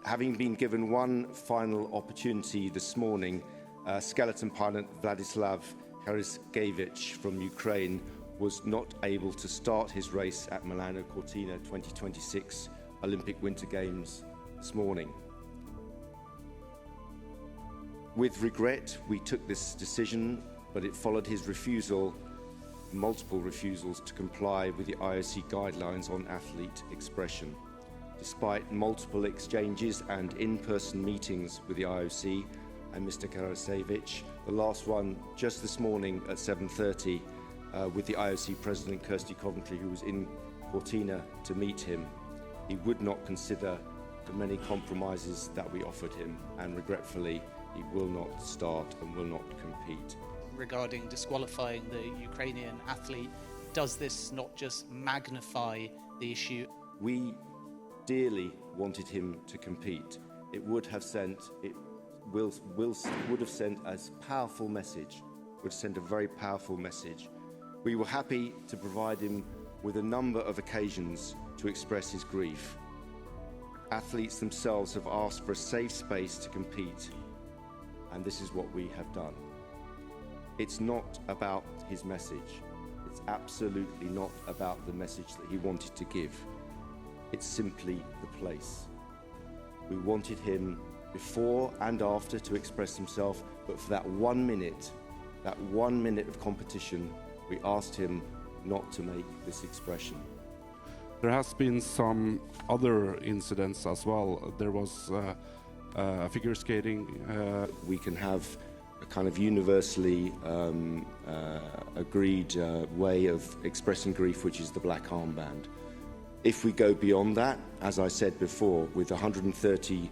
Having been given one final opportunity this morning, skeleton pilot Vladyslav Heraskevych from Ukraine was not able to start his race at Milano Cortina 2026 Olympic Winter Games this morning. With regret, we took this decision, but it followed his multiple refusals to comply with the IOC guidelines on athlete expression. Despite multiple exchanges and in-person meetings with the IOC and Mr. Heraskevych, the last one just this morning at 7:30 with the IOC President Kirsty Coventry, who was in Cortina to meet him, he would not consider the many compromises that we offered him, and regretfully, he will not start and will not compete. Regarding disqualifying the Ukrainian athlete, does this not just magnify the issue? We dearly wanted him to compete. It would have sent a powerful message. Would send a very powerful message. We were happy to provide him with a number of occasions to express his grief. Athletes themselves have asked for a safe space to compete, and this is what we have done. It's not about his message. It's absolutely not about the message that he wanted to give. It's simply the place. We wanted him before and after to express himself, but for that 1 minute of competition, we asked him not to make this expression. There has been some other incidents as well. There was figure skating. We can have a kind of universally agreed way of expressing grief, which is the black armband. If we go beyond that, as I said before, with 130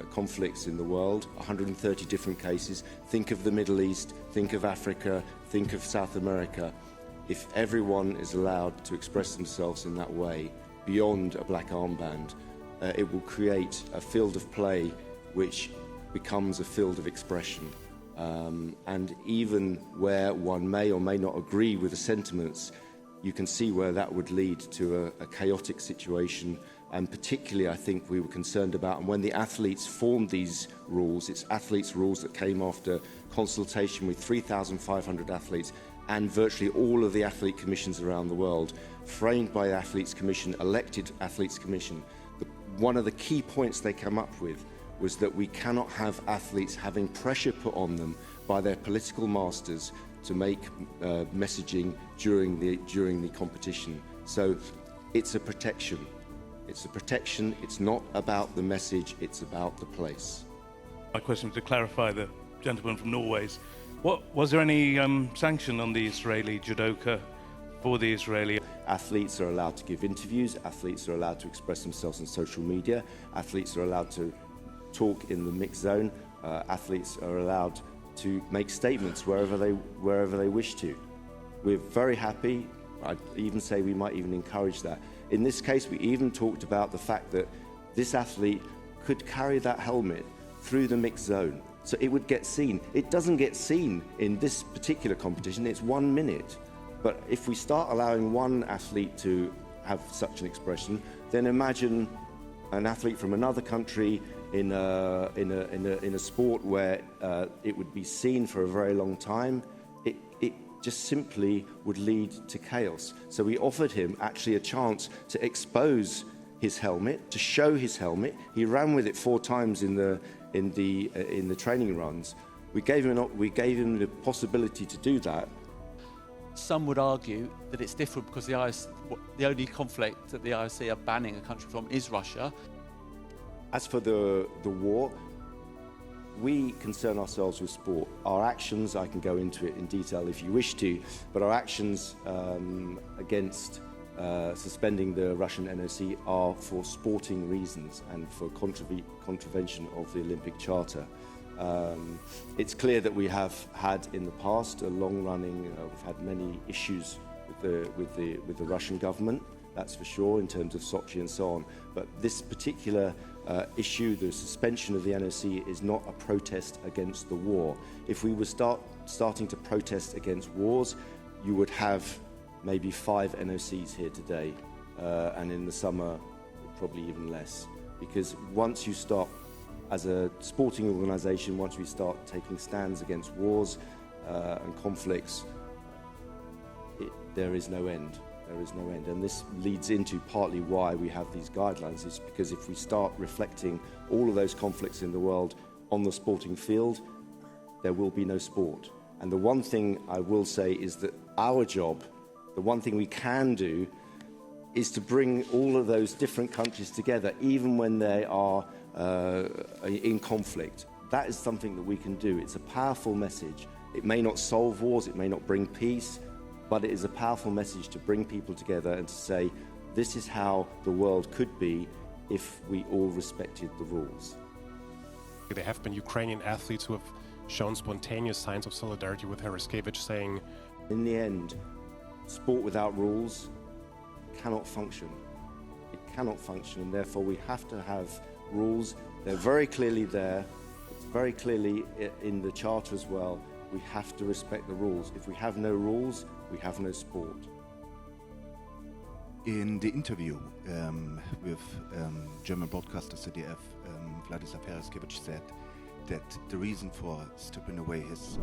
conflicts in the world, 130 different cases, think of the Middle East, think of Africa, think of South America. If everyone is allowed to express themselves in that way, beyond a black armband, it will create a field of play which becomes a field of expression. And even where one may or may not agree with the sentiments, you can see where that would lead to a chaotic situation. And particularly, I think we were concerned about, and when the athletes formed these rules, it's athletes' rules that came after consultation with 3,500 athletes and virtually all of the athlete commissions around the world, framed by the Athletes Commission, elected Athletes Commission. One of the key points they came up with was that we cannot have athletes having pressure put on them by their political masters to make messaging during the competition. So it's a protection. It's a protection. It's not about the message. It's about the place. My question to clarify the gentleman from Norway's. Was there any sanction on the Israeli judoka for the Israeli? Athletes are allowed to give interviews. Athletes are allowed to express themselves on social media. Athletes are allowed to talk in the mixed zone. Athletes are allowed to make statements wherever they wish to. We're very happy. I'd even say we might even encourage that. In this case, we even talked about the fact that this athlete could carry that helmet through the mixed zone, so it would get seen. It doesn't get seen in this particular competition. It's 1 minute. But if we start allowing one athlete to have such an expression, then imagine an athlete from another country in a sport where it would be seen for a very long time. It just simply would lead to chaos. So we offered him actually a chance to expose his helmet, to show his helmet. He ran with it 4 times in the training runs. We gave him the possibility to do that. Some would argue that it's different because the only conflict that the IOC are banning a country from is Russia. As for the war, we concern ourselves with sport. Our actions, I can go into it in detail if you wish to, but our actions against suspending the Russian NOC are for sporting reasons and for contravention of the Olympic Charter. It's clear that we have had in the past a long-running, we've had many issues with the Russian government, that's for sure, in terms of Sochi and so on. But this particular issue, the suspension of the NOC, is not a protest against the war. If we were starting to protest against wars, you would have maybe 5 NOCs here today, and in the summer, probably even less. Because once you start, as a sporting organisation, once we start taking stands against wars and conflicts, there is no end. There is no end. And this leads into partly why we have these guidelines, is because if we start reflecting all of those conflicts in the world on the sporting field, there will be no sport. And the one thing I will say is that our job, the one thing we can do, is to bring all of those different countries together, even when they are in conflict. That is something that we can do. It's a powerful message. It may not solve wars, it may not bring peace, but it is a powerful message to bring people together and to say, this is how the world could be if we all respected the rules. There have been Ukrainian athletes who have shown spontaneous signs of solidarity with Heraskevych, saying, in the end, sport without rules cannot function. It cannot function, and therefore we have to have rules. They're very clearly there. It's very clearly in the charter as well. We have to respect the rules. If we have no rules, we have no sport. In the interview with German broadcaster ZDF, Vladyslav Heraskevych said that the reason for stripping away his